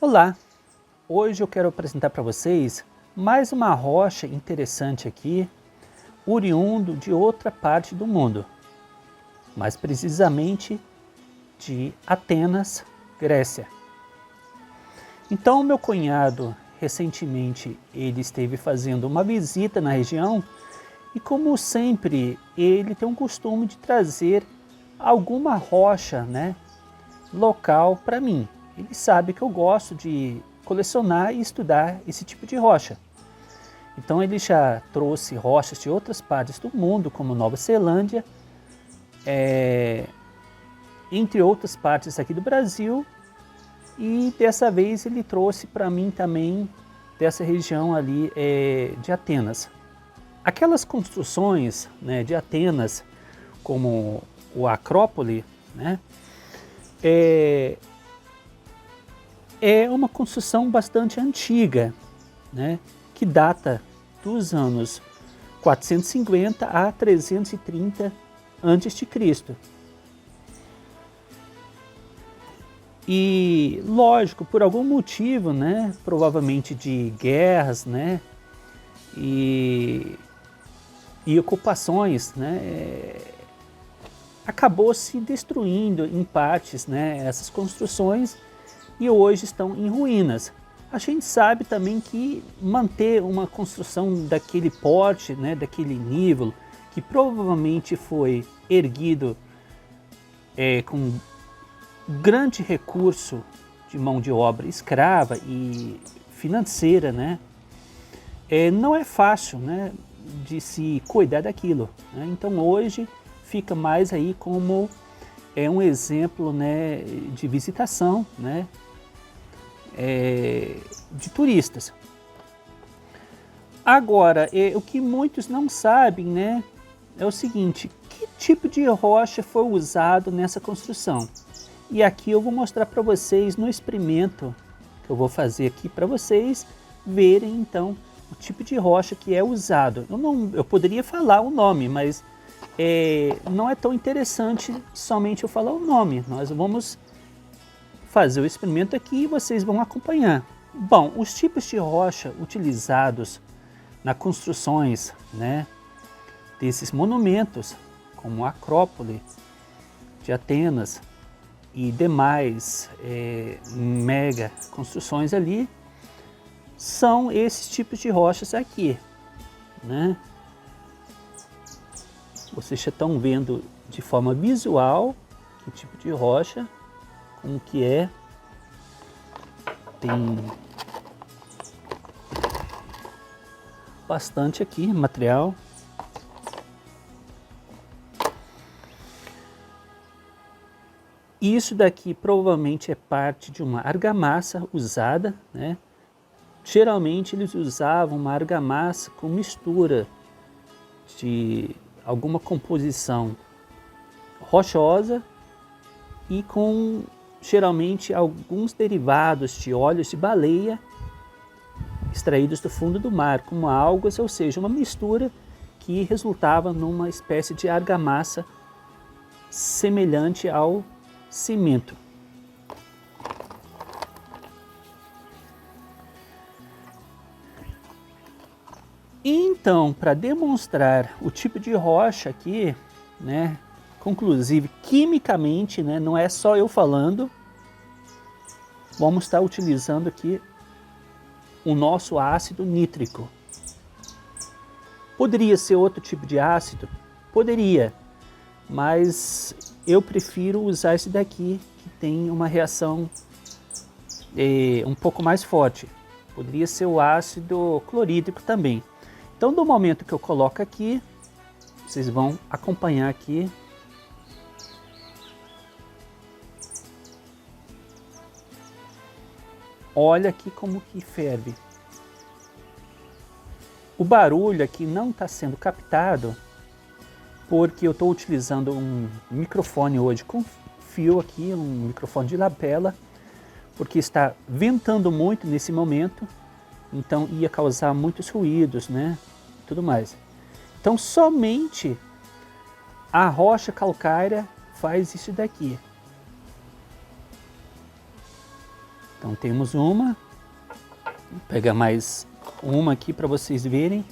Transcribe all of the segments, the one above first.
Olá! Hoje eu quero apresentar para vocês mais uma rocha interessante aqui, oriundo de outra parte do mundo, mais precisamente de Atenas, Grécia. Então meu cunhado recentemente ele esteve fazendo uma visita na região e, como sempre, ele tem um costume de trazer alguma rocha, local para mim. Ele sabe que eu gosto de colecionar e estudar esse tipo de rocha. Então ele já trouxe rochas de outras partes do mundo, como Nova Zelândia, entre outras partes aqui do Brasil, e dessa vez ele trouxe para mim também dessa região ali de Atenas. Aquelas construções de Atenas, como o Acrópole, é uma construção bastante antiga, que data dos anos 450 a 330 a.C. E, lógico, por algum motivo, provavelmente de guerras, e ocupações, acabou se destruindo em partes, essas construções, e hoje estão em ruínas. A gente sabe também que manter uma construção daquele porte, daquele nível, que provavelmente foi erguido com grande recurso de mão de obra escrava e financeira, não é fácil, de se cuidar daquilo. Então hoje fica mais aí como um exemplo, de visitação, de turistas. Agora, o que muitos não sabem, é o seguinte: que tipo de rocha foi usado nessa construção? E aqui eu vou mostrar para vocês no experimento que eu vou fazer aqui para vocês verem então o tipo de rocha que é usado. Eu poderia falar o nome, mas não é tão interessante somente eu falar o nome. Nós vamos fazer o experimento aqui e vocês vão acompanhar. Bom, os tipos de rocha utilizados nas construções, desses monumentos, como a Acrópole de Atenas e demais mega construções ali, são esses tipos de rochas aqui, Vocês já estão vendo de forma visual que tipo de rocha, como que é. Tem bastante aqui material. Isso daqui provavelmente é parte de uma argamassa usada, Geralmente eles usavam uma argamassa com mistura de alguma composição rochosa e com geralmente alguns derivados de óleos de baleia extraídos do fundo do mar, como algas, ou seja, uma mistura que resultava numa espécie de argamassa semelhante ao cimento. Então, para demonstrar o tipo de rocha aqui, conclusive quimicamente, não é só eu falando, vamos estar utilizando aqui o nosso ácido nítrico. Poderia ser outro tipo de ácido? Poderia, mas eu prefiro usar esse daqui, que tem uma reação um pouco mais forte. Poderia ser o ácido clorídrico também. Então, no momento que eu coloco aqui, vocês vão acompanhar aqui. Olha aqui como que ferve. O barulho aqui não está sendo captado porque eu estou utilizando um microfone hoje com fio aqui, um microfone de lapela, porque está ventando muito nesse momento, então ia causar muitos ruídos, tudo mais. Então somente a rocha calcária faz isso daqui. Então temos uma, vou pegar mais uma aqui para vocês verem.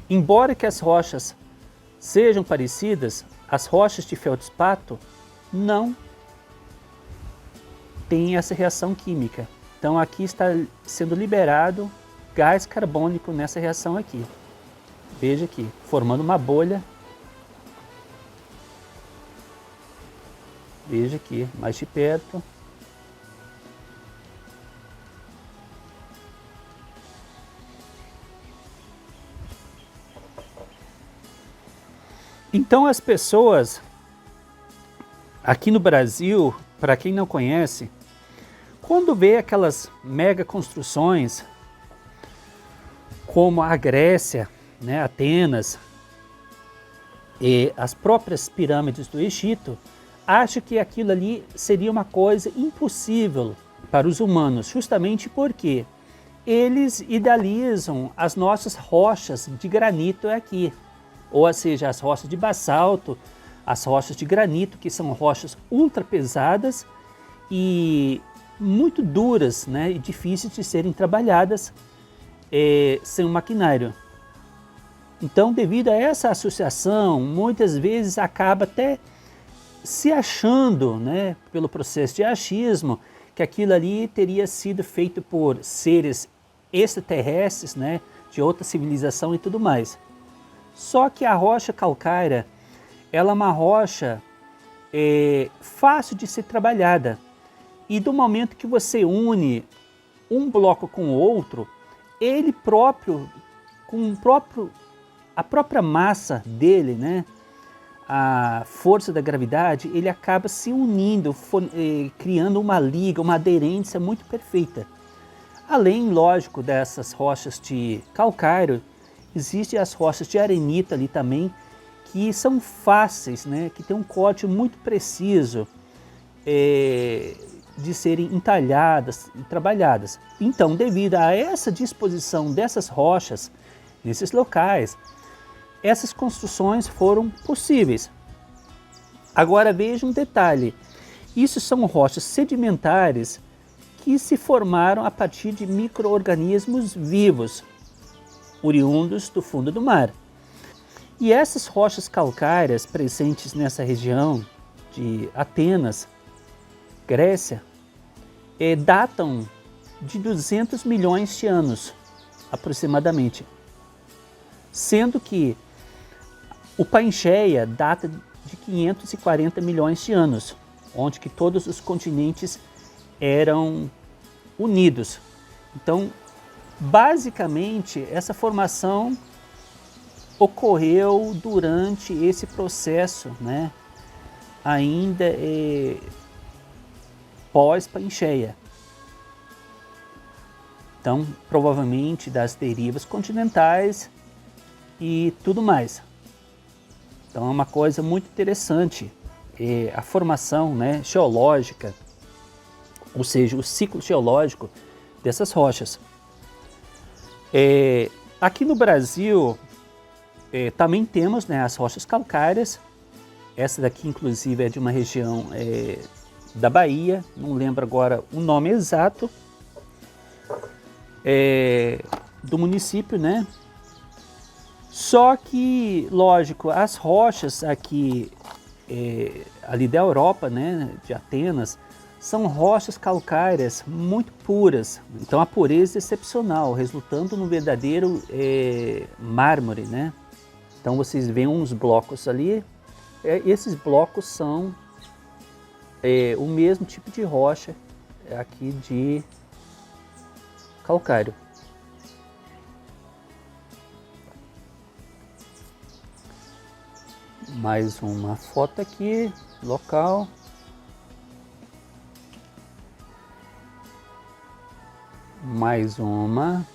Embora que as rochas sejam parecidas, as rochas de feldspato não têm essa reação química. Então aqui está sendo liberado gás carbônico nessa reação aqui. Veja aqui, formando uma bolha. Veja aqui, mais de perto. Então as pessoas aqui no Brasil, para quem não conhece, quando vê aquelas mega construções como a Grécia, né, Atenas e as próprias pirâmides do Egito, acha que aquilo ali seria uma coisa impossível para os humanos, justamente porque eles idealizam as nossas rochas de granito aqui, ou seja, as rochas de basalto, as rochas de granito, que são rochas ultra pesadas e muito duras, né, e difíceis de serem trabalhadas sem um maquinário. Então, devido a essa associação, muitas vezes acaba até se achando, né, pelo processo de achismo, que aquilo ali teria sido feito por seres extraterrestres, né, de outra civilização e tudo mais. Só que a rocha calcária, ela é uma rocha fácil de ser trabalhada. E do momento que você une um bloco com o outro, ele próprio, a própria massa dele, né, a força da gravidade, ele acaba se unindo, criando uma liga, uma aderência muito perfeita. Além, lógico, dessas rochas de calcário, existem as rochas de arenita ali também, que são fáceis, né, que tem um corte muito preciso de serem entalhadas e trabalhadas. Então, devido a essa disposição dessas rochas nesses locais, essas construções foram possíveis. Agora veja um detalhe, isso são rochas sedimentares que se formaram a partir de micro-organismos vivos, oriundos do fundo do mar. E essas rochas calcárias presentes nessa região de Atenas, Grécia, datam de 200 milhões de anos, aproximadamente. Sendo que o Pangeia data de 540 milhões de anos, onde que todos os continentes eram unidos. Então, basicamente, essa formação ocorreu durante esse processo, né, ainda pós-Pangeia. Então, provavelmente das derivas continentais e tudo mais. Então é uma coisa muito interessante, a formação, né, geológica, ou seja, o ciclo geológico dessas rochas. Aqui no Brasil também temos, né, as rochas calcárias. Essa daqui inclusive é de uma região da Bahia, não lembro agora o nome exato do município, né? Só que, lógico, as rochas aqui, ali da Europa, né, de Atenas, são rochas calcárias muito puras. Então a pureza é excepcional, resultando no verdadeiro mármore, né? Então vocês veem uns blocos ali, esses blocos são o mesmo tipo de rocha aqui de calcário. Mais uma foto aqui, local. Mais uma.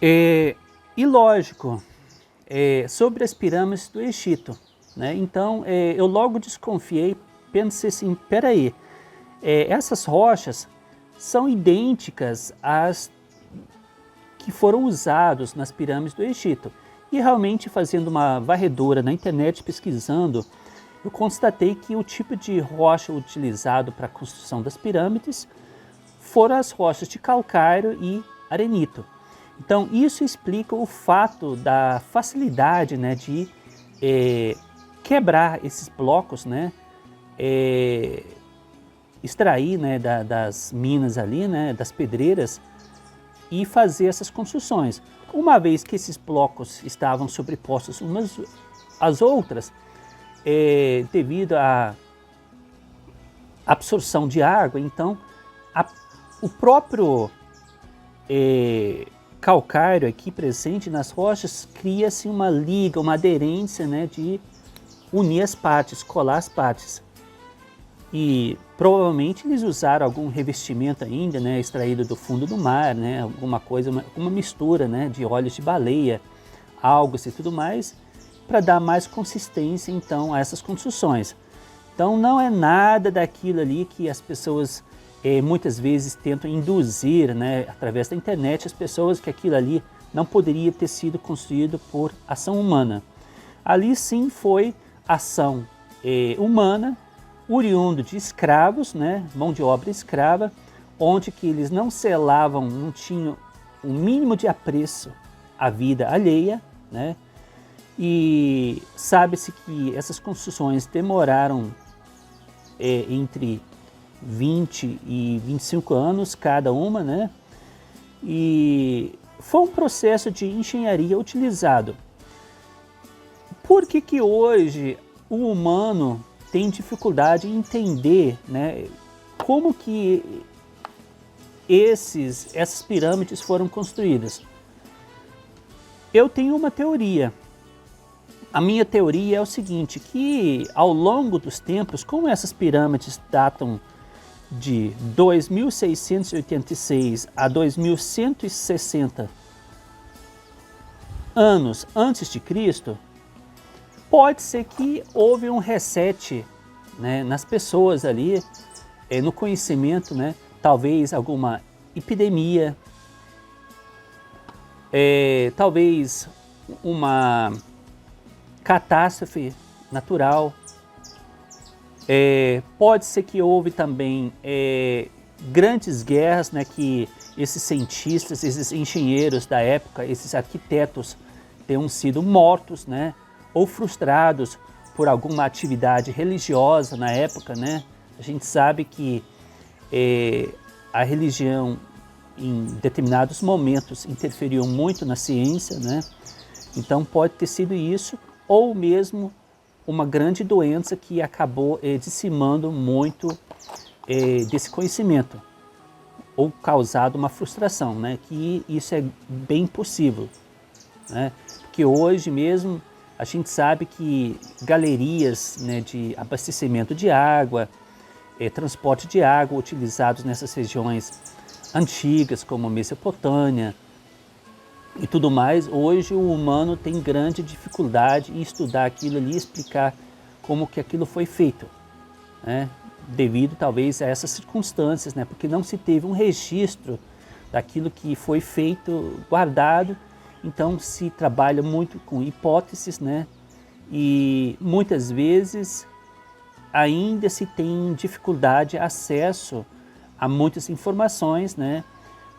E lógico, sobre as pirâmides do Egito, né? Então eu logo desconfiei, pensei assim, peraí, essas rochas são idênticas às que foram usados nas pirâmides do Egito. E realmente, fazendo uma varredura na internet, pesquisando, eu constatei que o tipo de rocha utilizado para a construção das pirâmides foram as rochas de calcário e arenito. Então, isso explica o fato da facilidade, né, de quebrar esses blocos, né, extrair, né, das minas ali, né, das pedreiras, e fazer essas construções. Uma vez que esses blocos estavam sobrepostos umas às outras, devido à absorção de água, então o próprio calcário aqui presente nas rochas cria-se uma liga, uma aderência, né, de unir as partes, colar as partes. E provavelmente eles usaram algum revestimento ainda, né, extraído do fundo do mar, né, alguma coisa, uma mistura, né, de óleos de baleia, algas e tudo mais, para dar mais consistência então a essas construções. Então não é nada daquilo ali que as pessoas muitas vezes tentam induzir, né, através da internet, as pessoas que aquilo ali não poderia ter sido construído por ação humana. Ali sim foi ação humana, oriundo de escravos, né, mão de obra escrava, onde que eles não selavam, não tinham um mínimo de apreço à vida alheia, né, e sabe-se que essas construções demoraram entre 20 e 25 anos cada uma, né, e foi um processo de engenharia utilizado. Por que hoje o humano tem dificuldade em entender, né, como que essas pirâmides foram construídas? Eu tenho uma teoria. A minha teoria é o seguinte, que ao longo dos tempos, como essas pirâmides datam de 2686 a 2160 anos antes de Cristo, pode ser que houve um reset, né, nas pessoas ali, no conhecimento, né, talvez alguma epidemia, talvez uma catástrofe natural, pode ser que houve também grandes guerras, né, que esses cientistas, esses engenheiros da época, esses arquitetos tenham sido mortos, né, ou frustrados por alguma atividade religiosa na época, né? A gente sabe que a religião em determinados momentos interferiu muito na ciência, né? Então pode ter sido isso, ou mesmo uma grande doença que acabou dizimando muito desse conhecimento, ou causado uma frustração, né? Que isso é bem possível, né? Porque hoje mesmo a gente sabe que galerias, né, de abastecimento de água, transporte de água utilizados nessas regiões antigas, como Mesopotâmia e tudo mais, hoje o humano tem grande dificuldade em estudar aquilo ali e explicar como que aquilo foi feito, né, devido talvez a essas circunstâncias, né, porque não se teve um registro daquilo que foi feito, guardado. Então se trabalha muito com hipóteses, né? E muitas vezes ainda se tem dificuldade de acesso a muitas informações, né?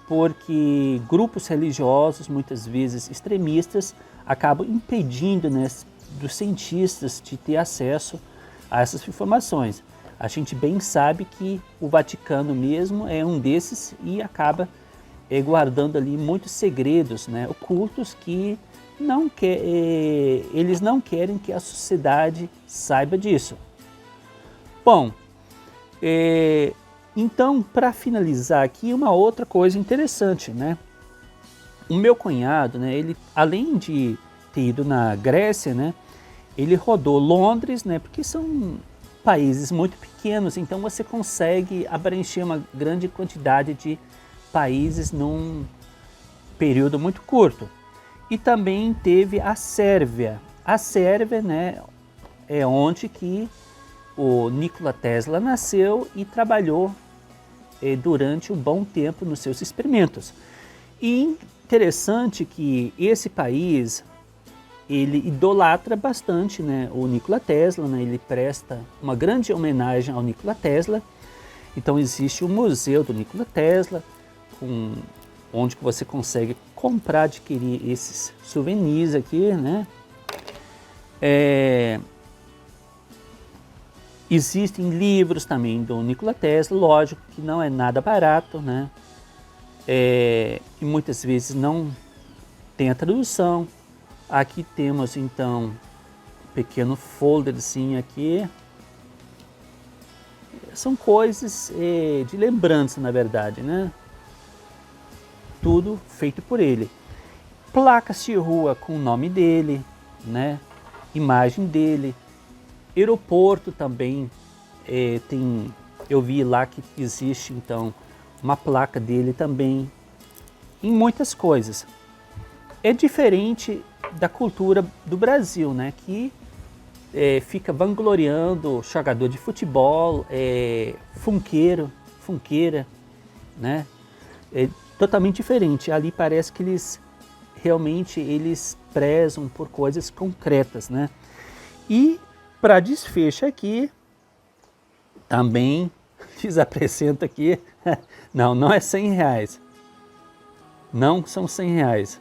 Porque grupos religiosos, muitas vezes extremistas, acabam impedindo, né, dos cientistas de ter acesso a essas informações. A gente bem sabe que o Vaticano mesmo é um desses e acaba guardando ali muitos segredos, né, ocultos, que eles não querem que a sociedade saiba disso. Bom, então, para finalizar aqui, uma outra coisa interessante, né? O meu cunhado, né, ele, além de ter ido na Grécia, né, ele rodou Londres, né, porque são países muito pequenos, então você consegue abranger uma grande quantidade de países num período muito curto. E também teve a Sérvia. A Sérvia, né, é onde que o Nikola Tesla nasceu e trabalhou durante um bom tempo nos seus experimentos. E interessante que esse país, ele idolatra bastante, né, o Nikola Tesla, né, ele presta uma grande homenagem ao Nikola Tesla. Então existe o Museu do Nikola Tesla, onde você consegue comprar, adquirir esses souvenirs aqui, né? Existem livros também do Nikola Tesla, lógico que não é nada barato, né? E muitas vezes não tem a tradução. Aqui temos então um pequeno folderzinho aqui. São coisas de lembrança, na verdade, né? Tudo feito por ele. Placas de rua com o nome dele, né? Imagem dele. Aeroporto também eu vi lá que existe então uma placa dele também. Em muitas coisas. É diferente da cultura do Brasil, né? Que fica vangloriando jogador de futebol, funkeira, né? É totalmente diferente. Ali parece que eles prezam por coisas concretas, né? E para desfecho aqui, também lhes apresento aqui, não é R$100, não são R$100,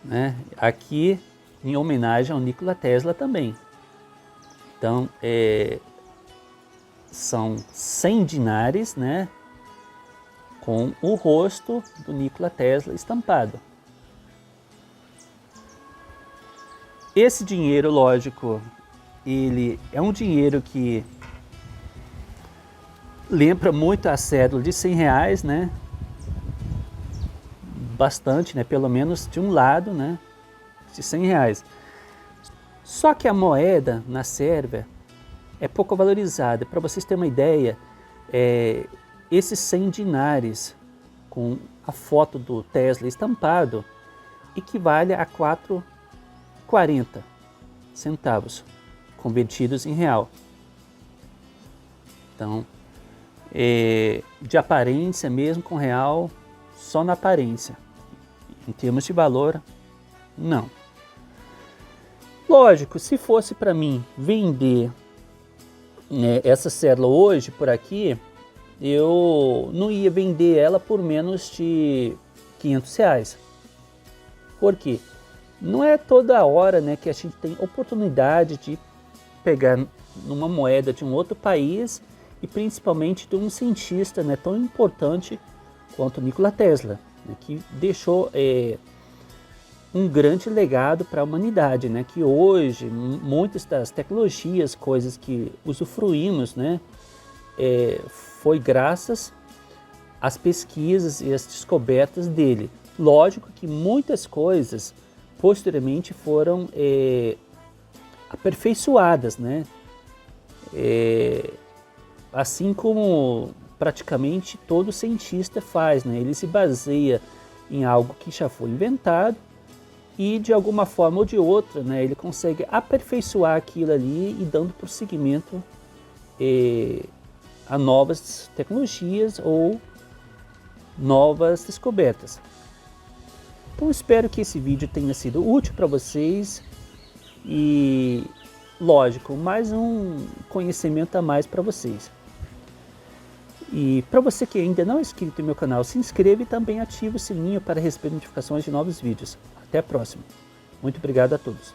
né? Aqui em homenagem ao Nikola Tesla também. Então, são 100 dinares, né, com o rosto do Nikola Tesla estampado. Esse dinheiro, lógico, ele é um dinheiro que lembra muito a cédula de R$100, né? Bastante, né? Pelo menos de um lado, né? De R$100. Só que a moeda na Sérvia é pouco valorizada. Para vocês terem uma ideia, esses 100 dinares com a foto do Tesla estampado equivale a 4,40 centavos convertidos em real. Então, de aparência mesmo com real, só na aparência. Em termos de valor, não. Lógico, se fosse para mim vender essa cédula hoje por aqui, eu não ia vender ela por menos de R$500. Por quê? Não é toda hora, né, que a gente tem oportunidade de pegar numa moeda de um outro país e principalmente de um cientista, né, tão importante quanto Nikola Tesla, né, que deixou um grande legado para a humanidade, né? Que hoje muitas das tecnologias, coisas que usufruímos, né? Foi graças às pesquisas e às descobertas dele. Lógico que muitas coisas posteriormente foram aperfeiçoadas, né? Assim como praticamente todo cientista faz, né? Ele se baseia em algo que já foi inventado e de alguma forma ou de outra, né, ele consegue aperfeiçoar aquilo ali e dando prosseguimento a novas tecnologias ou novas descobertas. Então espero que esse vídeo tenha sido útil para vocês e, lógico, mais um conhecimento a mais para vocês. E para você que ainda não é inscrito no meu canal, se inscreva e também ative o sininho para receber notificações de novos vídeos. Até a próxima. Muito obrigado a todos.